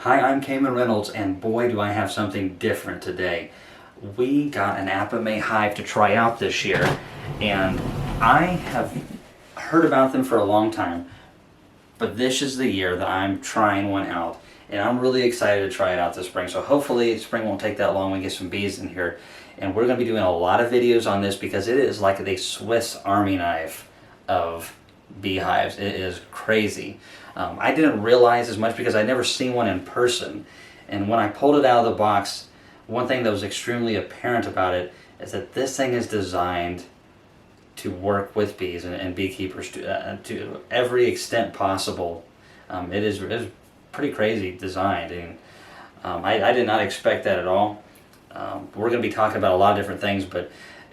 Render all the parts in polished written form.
Hi, I'm Kamon Reynolds, and boy do I have something different today. We got an Apimaye hive to try out this year, and I have heard about them for a long time, but this is the year that I'm trying one out, and I'm really excited to try it out this spring. So hopefully spring won't take that long. We get some bees in here, and we're going to be doing a lot of videos on this because it is like the Swiss Army knife of beehives. It is crazy. I didn't realize as much because I'd never seen one in person, and when I pulled it out of the box, one thing that was extremely apparent about it is that this thing is designed to work with bees and beekeepers to every extent possible. It is pretty crazy designed, and I did not expect that at all. We're going to be talking about a lot of different things, but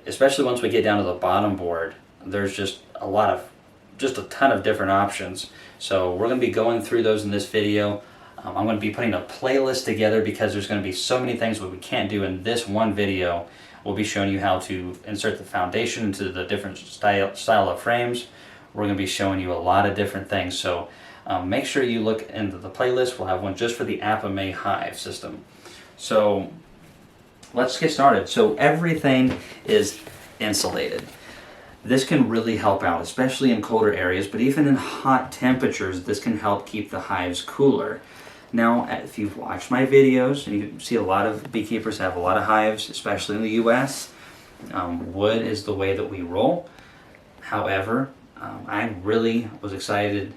especially once we get down to the bottom board, there's just a ton of different options. So we're going to be going through those in this video. I'm going to be putting a playlist together because there's going to be so many things that we can't do in this one video. We'll be showing you how to insert the foundation into the different style of frames. We're going to be showing you a lot of different things. So make sure you look into the playlist. We'll have one just for the Apimaye hive system. So let's get started. So everything is insulated. This can really help out, especially in colder areas, but even in hot temperatures, this can help keep the hives cooler. Now, if you've watched my videos, and you see a lot of beekeepers have a lot of hives, especially in the US, wood is the way that we roll. However, I really was excited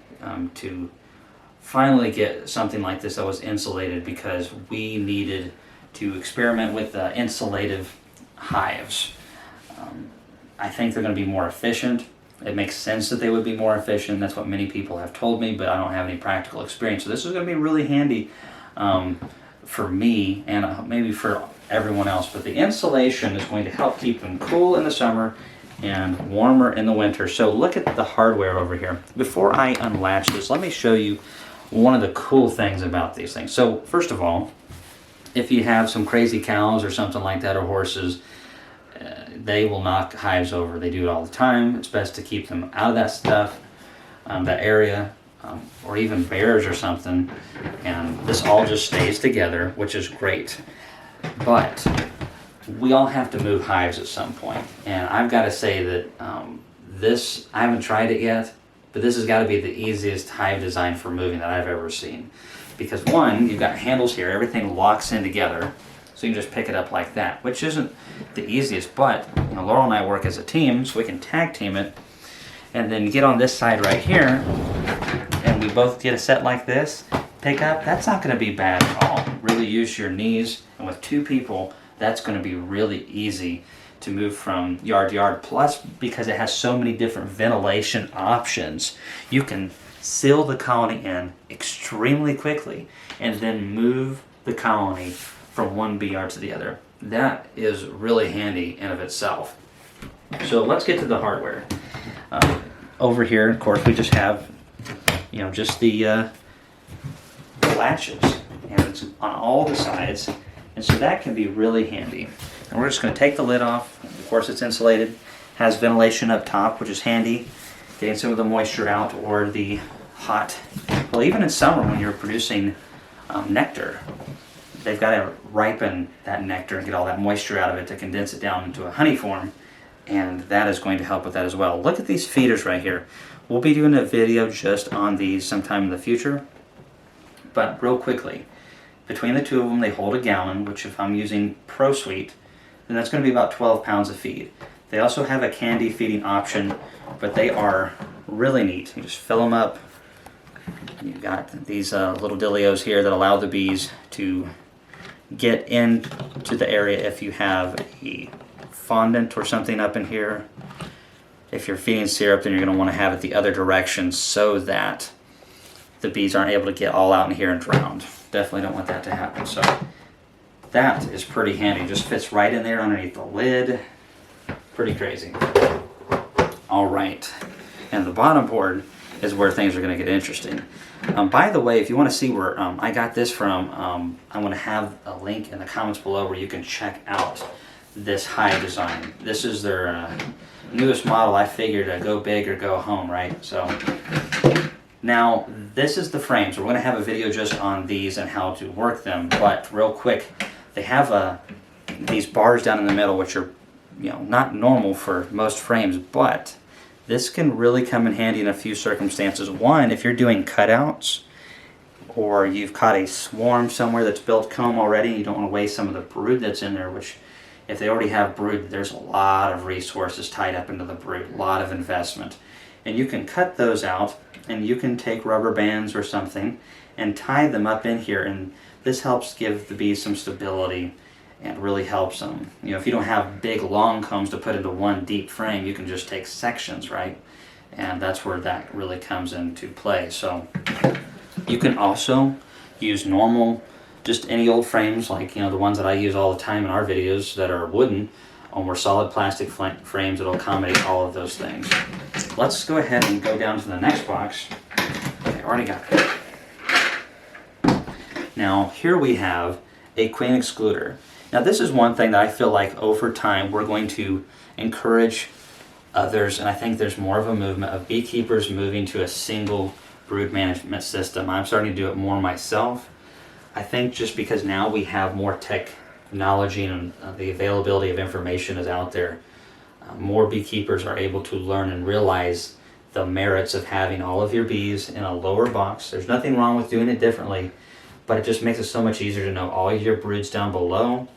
to finally get something like this that was insulated because we needed to experiment with insulative hives. I think they're going to be more efficient. It makes sense that they would be more efficient. That's what many people have told me, but I don't have any practical experience. So this is going to be really handy for me and maybe for everyone else. But the insulation is going to help keep them cool in the summer and warmer in the winter. So look at the hardware over here. Before I unlatch this, let me show you one of the cool things about these things. So first of all, if you have some crazy cows or something like that, or horses, they will knock hives over. They do it all the time. It's best to keep them out of that stuff, that area, or even bears or something. And this all just stays together, which is great. But we all have to move hives at some point. And I've got to say that this, I haven't tried it yet, but this has got to be the easiest hive design for moving that I've ever seen. Because one, you've got handles here, everything locks in together. So you can just pick it up like that, which isn't the easiest, but Laurel and I work as a team, so we can tag team it, and then get on this side right here, and we both get a set like this, pick up. That's not going to be bad at all. Really use your knees, and with two people, that's going to be really easy to move from yard to yard. Plus, because it has so many different ventilation options, you can seal the colony in extremely quickly, and then move the colony from one bee yard to the other. That is really handy in of itself. So let's get to the hardware. Over here, of course, we just have, just the latches, and it's on all the sides, and so that can be really handy. And we're just going to take the lid off. Of course, it's insulated, has ventilation up top, which is handy, getting some of the moisture out, or the hot. Well, even in summer when you're producing nectar, they've got to ripen that nectar and get all that moisture out of it to condense it down into a honey form, and that is going to help with that as well. Look at these feeders right here. We'll be doing a video just on these sometime in the future, but real quickly, between the two of them they hold a gallon, which if I'm using Pro Sweet, then that's going to be about 12 pounds of feed. They also have a candy feeding option, but they are really neat. You just fill them up. You've got these little dilios here that allow the bees to get into the area if you have a fondant or something up in here. If you're feeding syrup, then you're going to want to have it the other direction so that the bees aren't able to get all out in here and drown. Definitely don't want that to happen. So that is pretty handy. Just fits right in there underneath the lid. Pretty crazy. All right. And the bottom board is where things are going to get interesting. By the way, if you want to see where I got this from, I'm going to have a link in the comments below where you can check out this hive design. This is their newest model. I figured go big or go home, right? So Now, this is the frame, so we're going to have a video just on these and how to work them, but real quick, they have these bars down in the middle, which are, you know, not normal for most frames, but this can really come in handy in a few circumstances. One, if you're doing cutouts, or you've caught a swarm somewhere that's built comb already, and you don't want to waste some of the brood that's in there, which if they already have brood, there's a lot of resources tied up into the brood, a lot of investment. And you can cut those out, and you can take rubber bands or something and tie them up in here, and this helps give the bees some stability and really helps them. You know, if you don't have big long combs to put into one deep frame, you can just take sections, right? And that's where that really comes into play. So you can also use normal, just any old frames, like, you know, the ones that I use all the time in our videos that are wooden, or solid plastic frames that'll accommodate all of those things. Let's go ahead and go down to the next box. Okay, already got it. Now here we have a queen excluder. Now this is one thing that I feel like over time we're going to encourage others, and I think there's more of a movement of beekeepers moving to a single brood management system. I'm starting to do it more myself. I think just because now we have more technology and the availability of information is out there, more beekeepers are able to learn and realize the merits of having all of your bees in a lower box. There's nothing wrong with doing it differently, but it just makes it so much easier to know all of your broods down below.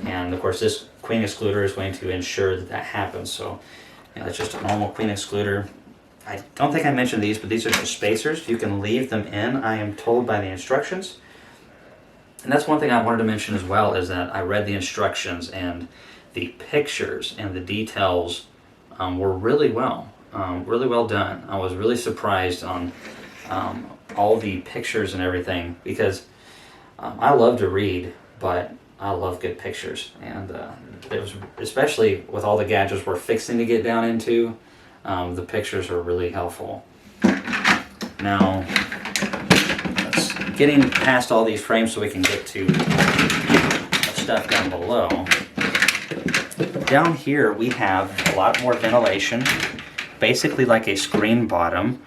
And of course this queen excluder is going to ensure that that happens. So, you know, it's just a normal queen excluder. I don't think I mentioned these, but these are just spacers. You can leave them in, I am told by the instructions. And that's one thing I wanted to mention as well, is that I read the instructions, and the pictures and the details were really well done. I was really surprised on all the pictures and everything, because I love to read, but I love good pictures. And it was, especially with all the gadgets we're fixing to get down into, the pictures are really helpful. Now, getting past all these frames so we can get to the stuff down below. Down here we have a lot more ventilation, basically like a screen bottom,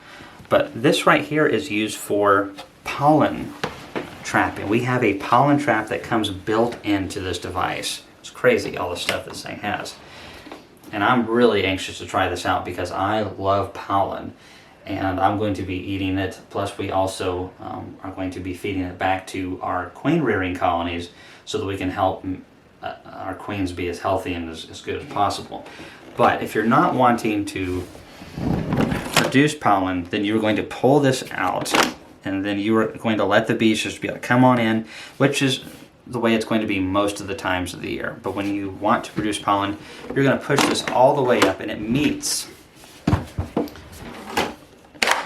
but this right here is used for pollen trapping. We have a pollen trap that comes built into this device. It's crazy all the stuff this thing has. And I'm really anxious to try this out because I love pollen. And I'm going to be eating it, plus we also are going to be feeding it back to our queen rearing colonies so that we can help our queens be as healthy and as good as possible. But if you're not wanting to produce pollen, then you're going to pull this out, and then you are going to let the bees just be able to come on in, which is the way it's going to be most of the times of the year. But when you want to produce pollen, you're going to push this all the way up, and it meets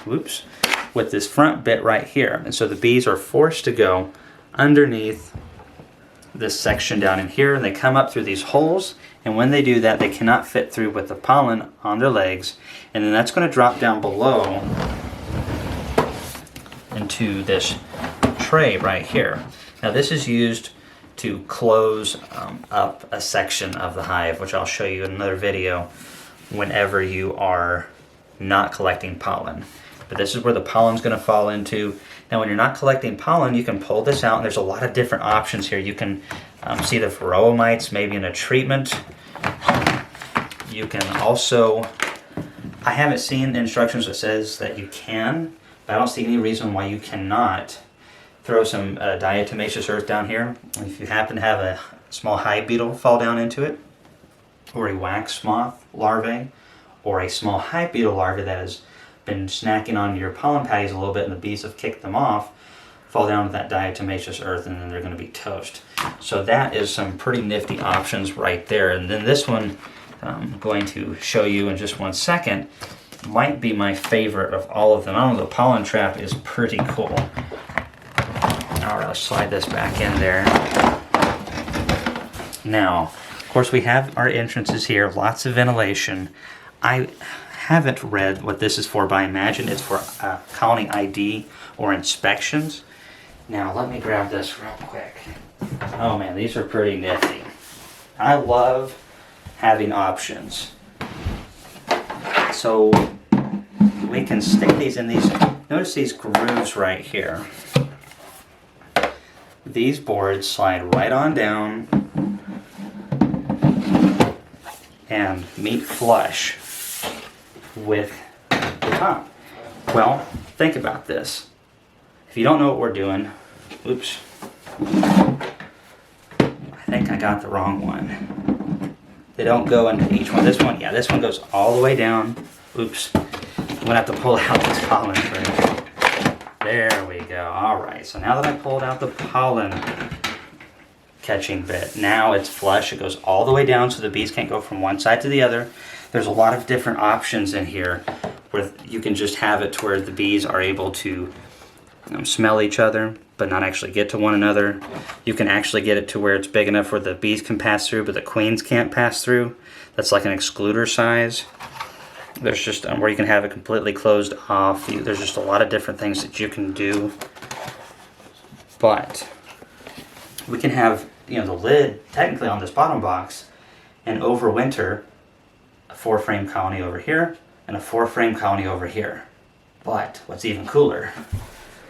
with this front bit right here. And so the bees are forced to go underneath this section down in here, and they come up through these holes, and when they do that, they cannot fit through with the pollen on their legs, and then that's going to drop down below into this tray right here. Now this is used to close up a section of the hive, which I'll show you in another video whenever you are not collecting pollen. But this is where the pollen's going to fall into. Now when you're not collecting pollen, you can pull this out, and there's a lot of different options here. You can see the varroa mites maybe in a treatment. You can also, I haven't seen instructions that says that you can, but I don't see any reason why you cannot throw some diatomaceous earth down here. If you happen to have a small hive beetle fall down into it, or a wax moth larvae, or a small hive beetle larvae that has been snacking on your pollen patties a little bit and the bees have kicked them off, fall down with that diatomaceous earth, and then they're going to be toast. So that is some pretty nifty options right there. And then this one I'm going to show you in just one second might be my favorite of all of them. I don't know, the pollen trap is pretty cool. Alright, let's slide this back in there. Now, of course we have our entrances here, lots of ventilation. I haven't read what this is for, but I imagine it's for colony ID or inspections. Now let me grab this real quick. Oh man, these are pretty nifty. I love having options. So we can stick these in these notice these grooves right here. These boards slide right on down and meet flush with the top. Well, think about this. If you don't know what we're doing, oops, I think I got the wrong one. They don't go into each one. This one, yeah, this one goes all the way down. Oops, I'm gonna have to pull out this pollen tray. There we go. All right, so now that I pulled out the pollen catching bit, now it's flush. It goes all the way down so the bees can't go from one side to the other. There's a lot of different options in here where you can just have it to where the bees are able to smell each other but not actually get to one another. You can actually get it to where it's big enough where the bees can pass through but the queens can't pass through. That's like an excluder size. There's just where you can have it completely closed off. There's just a lot of different things that you can do. But we can have, you know, the lid technically on this bottom box, and overwinter a 4-frame colony over here and a 4-frame colony over here. But what's even cooler,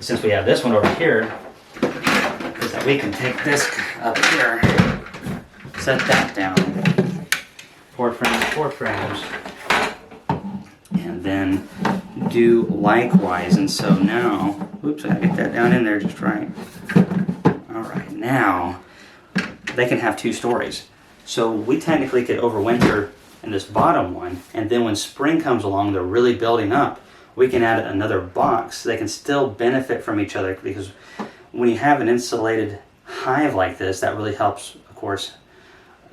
since we have this one over here, is that we can take this up here, set that down, 4 frames, 4 frames, and then do likewise. And so now, oops, I gotta get that down in there just right. All right, now they can have 2 stories. So we technically could overwinter in this bottom one, and then when spring comes along, they're really building up, we can add another box. They can still benefit from each other, because when you have an insulated hive like this, that really helps, of course,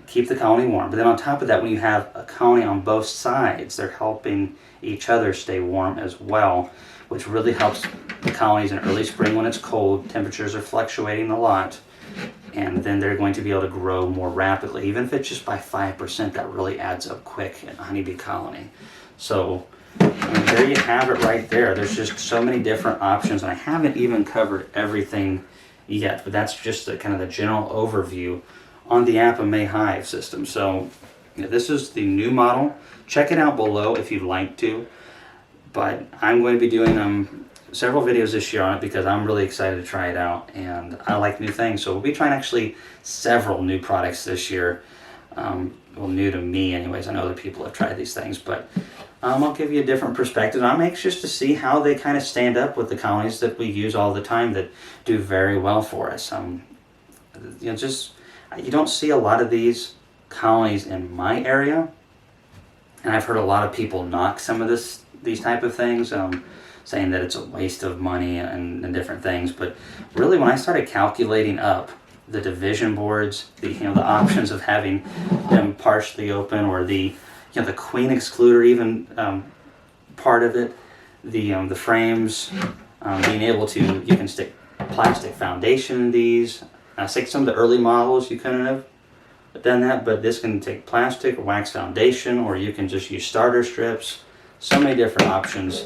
keep the colony warm. But then on top of that, when you have a colony on both sides, they're helping each other stay warm as well, which really helps the colonies in early spring when it's cold. Temperatures are fluctuating a lot, and then they're going to be able to grow more rapidly. Even if it's just by 5%, that really adds up quick in a honeybee colony. So there you have it right there. There's just so many different options, and I haven't even covered everything yet, but that's just the kind of the general overview on the Apimaye Hive system. So you know, this is the new model. Check it out below if you'd like to, but I'm going to be doing several videos this year on it because I'm really excited to try it out, and I like new things. So we'll be trying actually several new products this year. Well, new to me anyways. I know other people have tried these things, but I'll give you a different perspective. I'm anxious to see how they kind of stand up with the colonies that we use all the time that do very well for us. You know, just you don't see a lot of these colonies in my area, and I've heard a lot of people knock some of these type of things, saying that it's a waste of money and different things. But really, when I started calculating up the division boards, the options of having them partially open, or the queen excluder even part of it, the frames, being able to, you can stick plastic foundation in these. I think some of the early models you couldn't have done that, but this can take plastic or wax foundation, or you can just use starter strips. So many different options.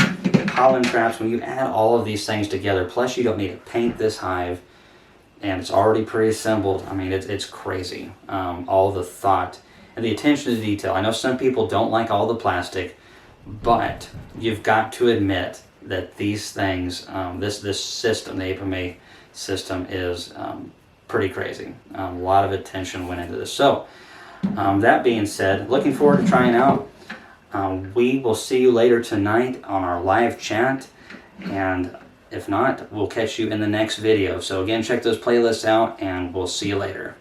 Pollen traps, when you add all of these things together, plus you don't need to paint this hive, and it's already pre-assembled. I mean, it's crazy. All the thought and the attention to detail. I know some people don't like all the plastic, but you've got to admit that these things, this system, the Apimaye system, is pretty crazy. A lot of attention went into this. So that being said, looking forward to trying out. We will see you later tonight on our live chat, and if not, we'll catch you in the next video. So again, check those playlists out, and we'll see you later.